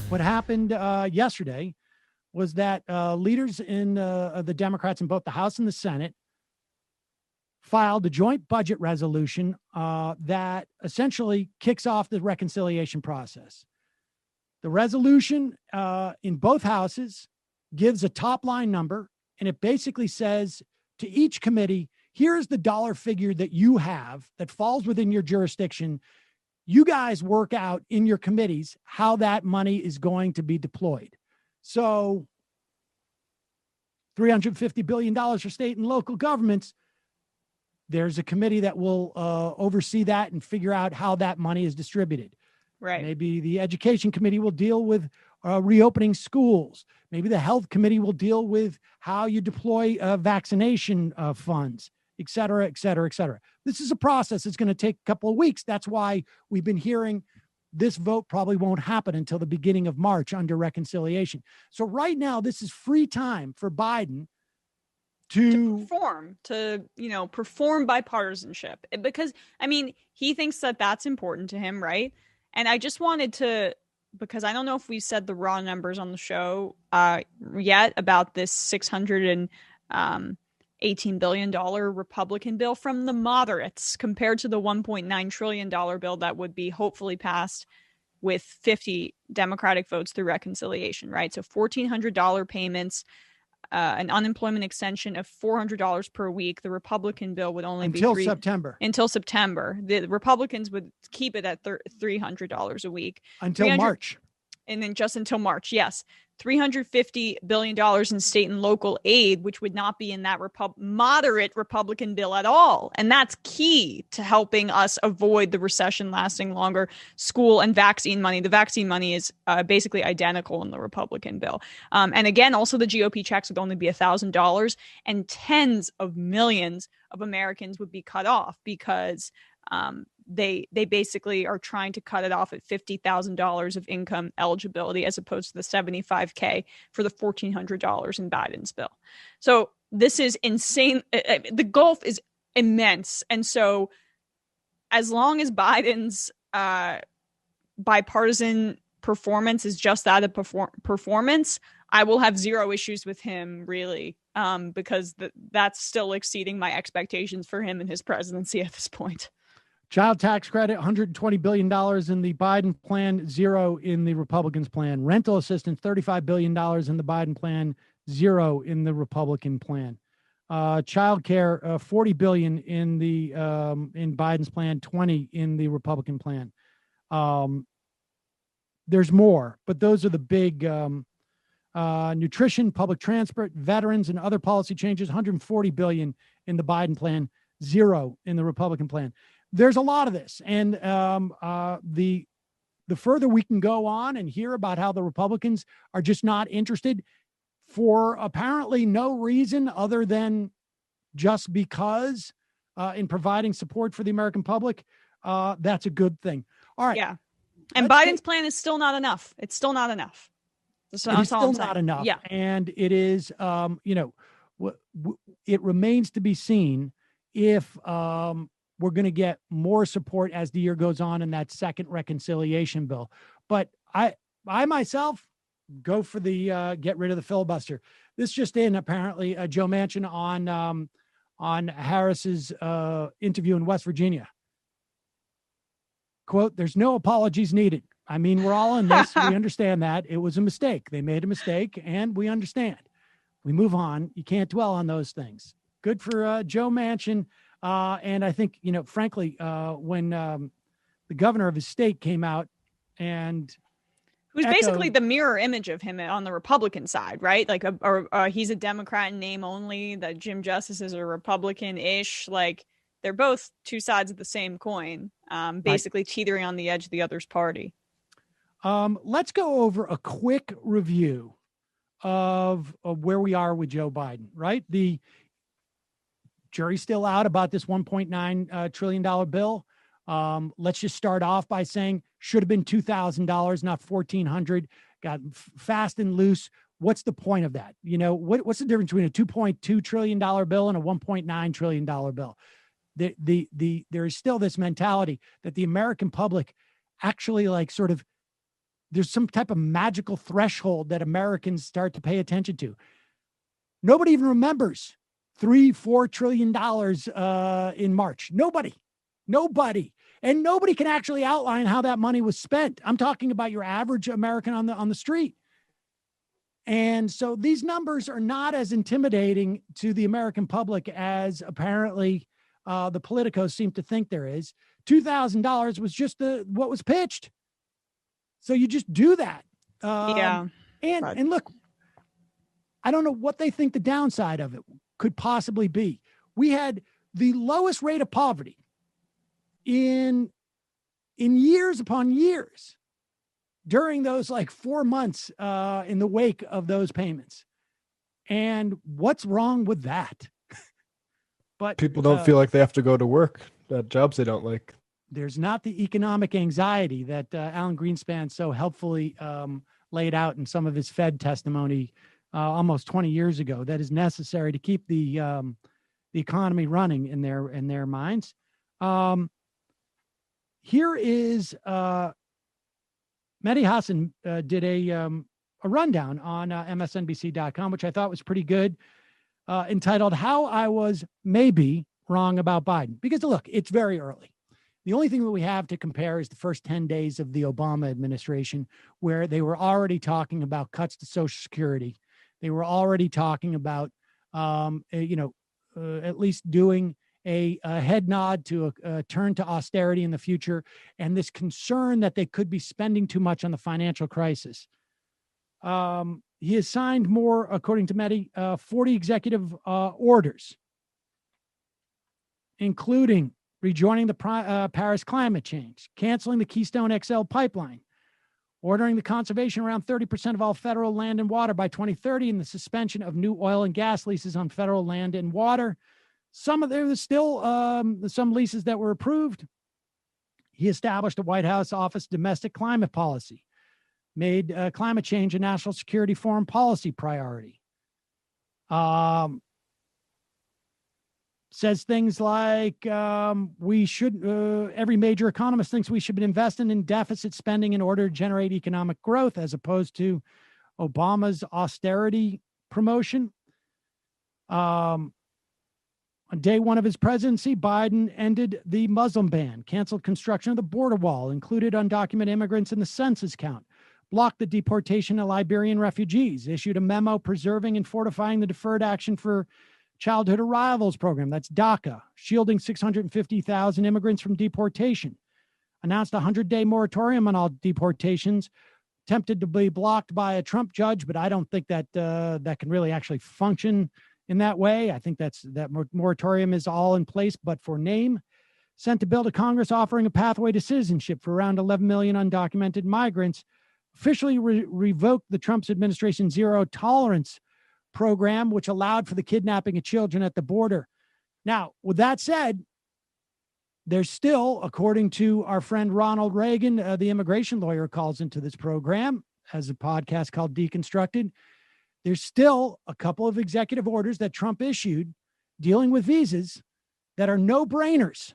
What happened yesterday was that leaders in the Democrats in both the House and the Senate filed a joint budget resolution that essentially kicks off the reconciliation process. The resolution in both houses gives a top line number, and it basically says to each committee, here's the dollar figure that you have that falls within your jurisdiction. You guys work out in your committees how that money is going to be deployed. So $350 billion for state and local governments. There's a committee that will oversee that and figure out how that money is distributed. Right. Maybe the education committee will deal with reopening schools. Maybe the health committee will deal with how you deploy vaccination funds, et cetera, et cetera, et cetera. This is a process that's going to take a couple of weeks. That's why we've been hearing this vote probably won't happen until the beginning of March under reconciliation. So right now, this is free time for Biden to perform bipartisanship, because he thinks that that's important to him, right? And I just wanted to, because I don't know if we said the raw numbers on the show yet about this $618 billion Republican bill from the moderates compared to the $1.9 trillion bill that would be hopefully passed with 50 Democratic votes through reconciliation, right? So $1,400 payments, an unemployment extension of $400 per week. The Republican bill would only be September. Until September. The Republicans would keep it at $300 a week until March, and then just until March. Yes, $350 billion in state and local aid, which would not be in that moderate Republican bill at all. And that's key to helping us avoid the recession lasting longer. School and vaccine money. The vaccine money is basically identical in the Republican bill. And again, also the GOP checks would only be $1,000, and tens of millions of Americans would be cut off because they basically are trying to cut it off at $50,000 of income eligibility as opposed to the $75K for the $1,400 in Biden's bill. So this is insane. The gulf is immense. And so as long as Biden's bipartisan performance is just that, a performance, I will have zero issues with him, really, because that's still exceeding my expectations for him and his presidency at this point. Child tax credit, $120 billion in the Biden plan, zero in the Republicans' plan. Rental assistance, $35 billion in the Biden plan, zero in the Republican plan. Child care, $40 billion in Biden's plan, 20 in the Republican plan. There's more, but those are the big nutrition, public transport, veterans, and other policy changes, $140 billion in the Biden plan, zero in the Republican plan. There's a lot of this. And the further we can go on and hear about how the Republicans are just not interested for apparently no reason other than just because in providing support for the American public, that's a good thing. All right. Yeah. And Biden's plan is still not enough. It's still not enough. It's still not enough. Yeah. And it is, it remains to be seen if we're going to get more support as the year goes on in that second reconciliation bill. But I myself go for the get rid of the filibuster. This just in, apparently, Joe Manchin on Harris's interview in West Virginia. Quote, "There's no apologies needed. I mean, we're all in this. We understand that. It was a mistake. They made a mistake, and we understand. We move on. You can't dwell on those things." Good for Joe Manchin. And I think, frankly, when the governor of his state came out and who's basically the mirror image of him on the Republican side, right? Like, he's a Democrat in name only, that Jim Justice is a Republican-ish. Like, they're both two sides of the same coin, basically teetering on the edge of the other's party. Let's go over a quick review of where we are with Joe Biden, right? The jury's still out about this $1.9 trillion bill. Let's just start off by saying should have been $2,000, not $1,400. Got fast and loose. What's the point of that? What's the difference between a $2.2 trillion bill and a $1.9 trillion bill? There is still this mentality that the American public actually sort of there's some type of magical threshold that Americans start to pay attention to. Nobody even remembers $3-4 trillion in March. Nobody. And nobody can actually outline how that money was spent. I'm talking about your average American on the street. And so these numbers are not as intimidating to the American public as apparently the politicos seem to think there is. $2,000 was just what was pitched. So you just do that. And look, I don't know what they think the downside of it could possibly be. We had the lowest rate of poverty in years upon years during those like 4 months in the wake of those payments. And what's wrong with that? But people don't feel like they have to go to work at jobs they don't like. There's not the economic anxiety that Alan Greenspan so helpfully laid out in some of his Fed testimony almost 20 years ago that is necessary to keep the economy running in their minds. Here is Mehdi Hassan did a rundown on MSNBC.com, which I thought was pretty good, entitled "How I Was Maybe Wrong About Biden." Because look, it's very early. The only thing that we have to compare is the first 10 days of the Obama administration, where they were already talking about cuts to Social Security. They were already talking about, at least doing a head nod to a turn to austerity in the future, and this concern that they could be spending too much on the financial crisis. He has signed more, according to Mehdi, 40 executive orders, including rejoining the Paris climate change, canceling the Keystone XL pipeline, ordering the conservation around 30% of all federal land and water by 2030, and the suspension of new oil and gas leases on federal land and water. There's still some leases that were approved. He established a White House office domestic climate policy, made climate change a national security foreign policy priority. Says things like we should, every major economist thinks we should be investing in deficit spending in order to generate economic growth, as opposed to Obama's austerity promotion. On day one of his presidency, Biden ended the Muslim ban, canceled construction of the border wall, included undocumented immigrants in the census count, blocked the deportation of Liberian refugees, issued a memo preserving and fortifying the Deferred Action for Childhood Arrivals program, that's DACA, shielding 650,000 immigrants from deportation, announced a 100-day moratorium on all deportations, attempted to be blocked by a Trump judge, but I don't think that that can really actually function in that way. I think that moratorium is all in place, but for name. Sent a bill to Congress offering a pathway to citizenship for around 11 million undocumented migrants, officially revoked the Trump administration's zero tolerance program, which allowed for the kidnapping of children at the border. Now, with that said, there's still, according to our friend Ronald Reagan, the immigration lawyer, calls into this program, has a podcast called Deconstructed. There's still a couple of executive orders that Trump issued dealing with visas that are no-brainers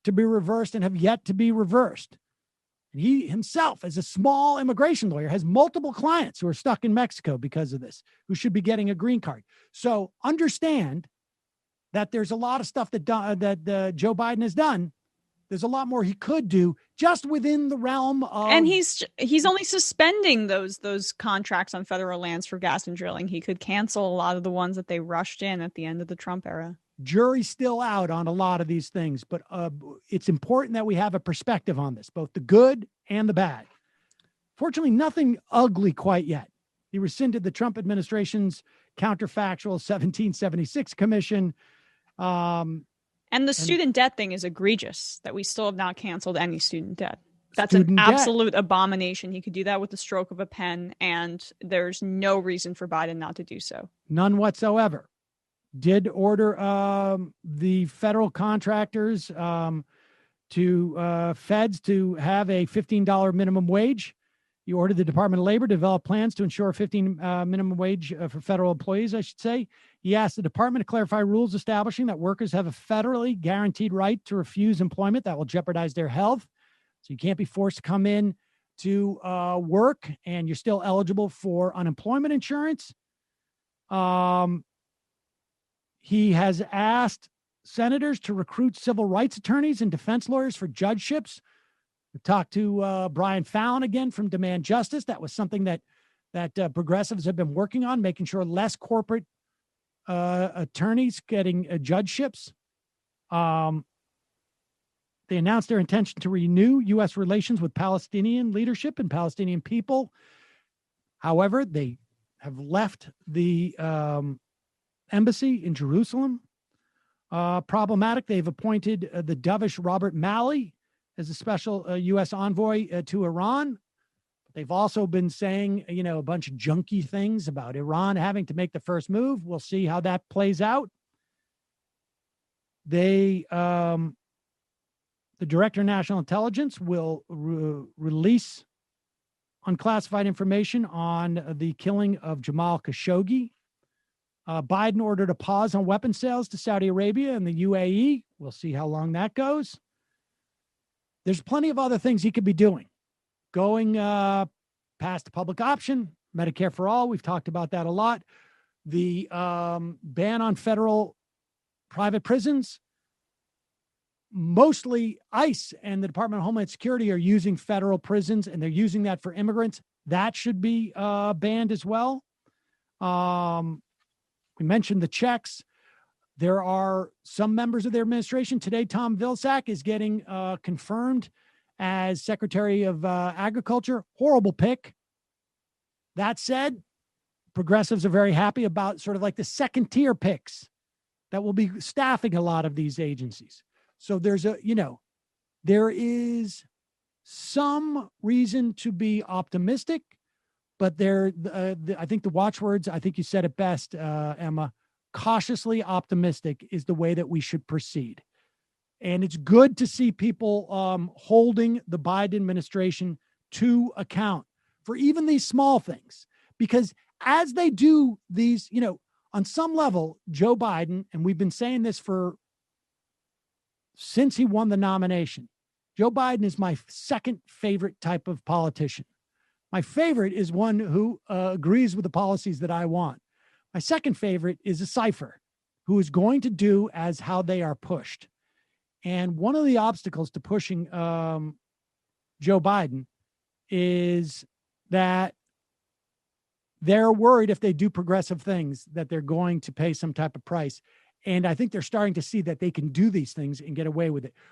to be reversed and have yet to be reversed. And he himself, as a small immigration lawyer, has multiple clients who are stuck in Mexico because of this, who should be getting a green card. So understand that there's a lot of stuff that Joe Biden has done. There's a lot more he could do just within the realm of... And he's only suspending those contracts on federal lands for gas and drilling. He could cancel a lot of the ones that they rushed in at the end of the Trump era. Jury's still out on a lot of these things, but it's important that we have a perspective on this, both the good and the bad. Fortunately, nothing ugly quite yet. He rescinded the Trump administration's counterfactual 1776 commission. And the student debt thing is egregious, that we still have not canceled any student debt. That's an absolute abomination. He could do that with the stroke of a pen, and there's no reason for Biden not to do so. None whatsoever. Did order the federal contractors to feds to have a $15 minimum wage. He ordered the Department of Labor to develop plans to ensure a $15 minimum wage for federal employees, I should say. He asked the department to clarify rules establishing that workers have a federally guaranteed right to refuse employment that will jeopardize their health. So you can't be forced to come in to work and you're still eligible for unemployment insurance. He has asked senators to recruit civil rights attorneys and defense lawyers for judgeships. We talked to Brian Fallon again from Demand Justice. That was something that progressives have been working on, making sure less corporate attorneys getting judgeships. They announced their intention to renew U.S. relations with Palestinian leadership and Palestinian people. However, they have left the embassy in Jerusalem. Problematic. They've appointed the dovish Robert Malley as a special U.S. envoy to Iran. They've also been saying, a bunch of junky things about Iran having to make the first move. We'll see how that plays out. The Director of National Intelligence will release unclassified information on the killing of Jamal Khashoggi. Biden ordered a pause on weapon sales to Saudi Arabia and the UAE. We'll see how long that goes. There's plenty of other things he could be doing. Going past the public option, Medicare for all. We've talked about that a lot. The ban on federal private prisons. Mostly ICE and the Department of Homeland Security are using federal prisons, and they're using that for immigrants. That should be banned as well. We mentioned the checks. There are some members of their administration. Today, Tom Vilsack is getting confirmed as Secretary of Agriculture. Horrible pick. That said, progressives are very happy about sort of like the second tier picks that will be staffing a lot of these agencies. So there is some reason to be optimistic, but I think the watchwords, I think you said it best, Emma, cautiously optimistic is the way that we should proceed. And it's good to see people holding the Biden administration to account for even these small things, because as they do these, on some level, Joe Biden, and we've been saying this since he won the nomination, Joe Biden is my second favorite type of politician. My favorite is one who agrees with the policies that I want. My second favorite is a cipher who is going to do as how they are pushed. And one of the obstacles to pushing Joe Biden is that they're worried if they do progressive things that they're going to pay some type of price. And I think they're starting to see that they can do these things and get away with it.